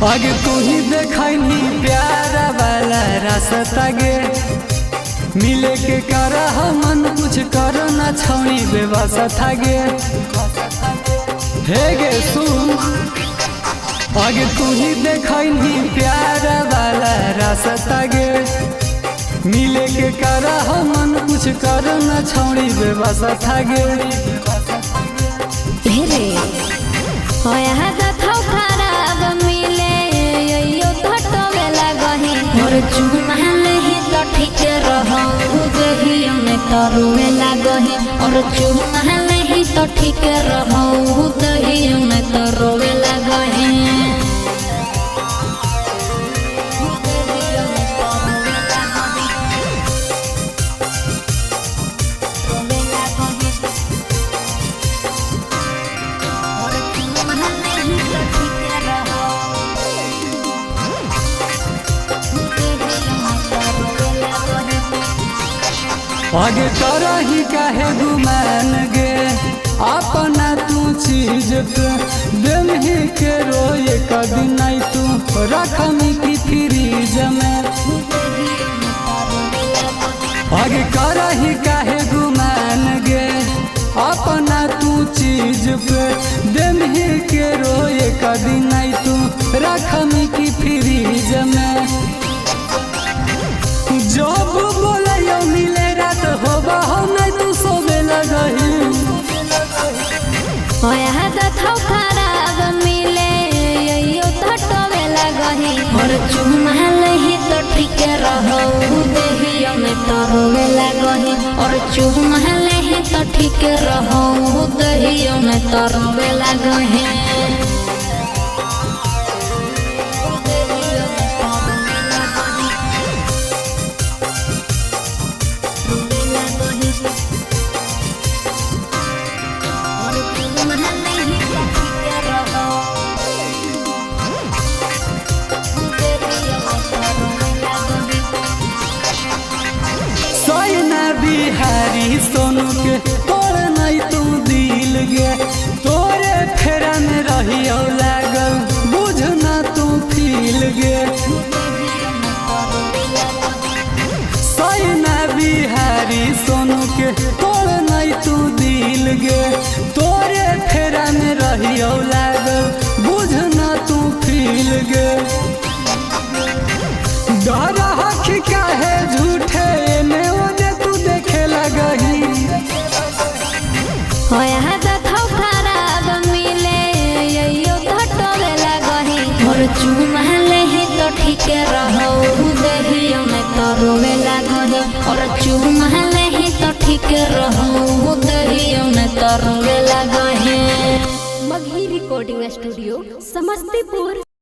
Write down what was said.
आगे तू ही देखनी प्यार वाला रास्ता गे मिले के कर मन कुछ कर न छौनी व्यवस्था गे हे गे सुन। आगे तू ही देखनी प्यार वाला रास्ता गे मिले के कर मन कुछ कर न छौनी व्यवस्था गे रे होया दथौ खराब मिले यो घटवे लागही और चुमाल ही तो ठीक रहौ देहियो में तरुवे लागही और चुमाल ही तो ठीक रहौ देहियो में तरुवे लागही। आगे करही काहे गुमान गे अपना तू चीज पे दिल ही के रोए कभी नहीं तू रखमी की फ्रीज में। आगे करही काहे गुमान गे अपना तू चीज पे दिल ही के रोए कभी नहीं तू रखमी की फ्रीज में। जब बोले यो मिले रात होबा हो नहीं तू सोबे लगही होया दथौ खराब मिले यो घटवे लागही और चुमाल ही तो ठीक रहौ देहियो में तरुवे लागही और चुमाल ही तो ठीक रहौ देहियो में तरुवे लागही। बिहारी सोनू के तोड़ नहीं तू दिल गे तोरे फेरा में रहियो लागल बुझना तू फील गे। सैना बिहारी सोनू के तोड़ नहीं तू दिल गे तोरे फेरा में रहियो लागल बुझना तू फील गे। डर हखी काहे झूठे में होया दथौ खराब मिले यो घटवे लागही और चुमाल ही तो ठीक रहौ देहियो में तरुवे लागही और चुमाल ही तो ठीक रहौ देहियो में तरुवे लागही। Magahi recording studio Samastipur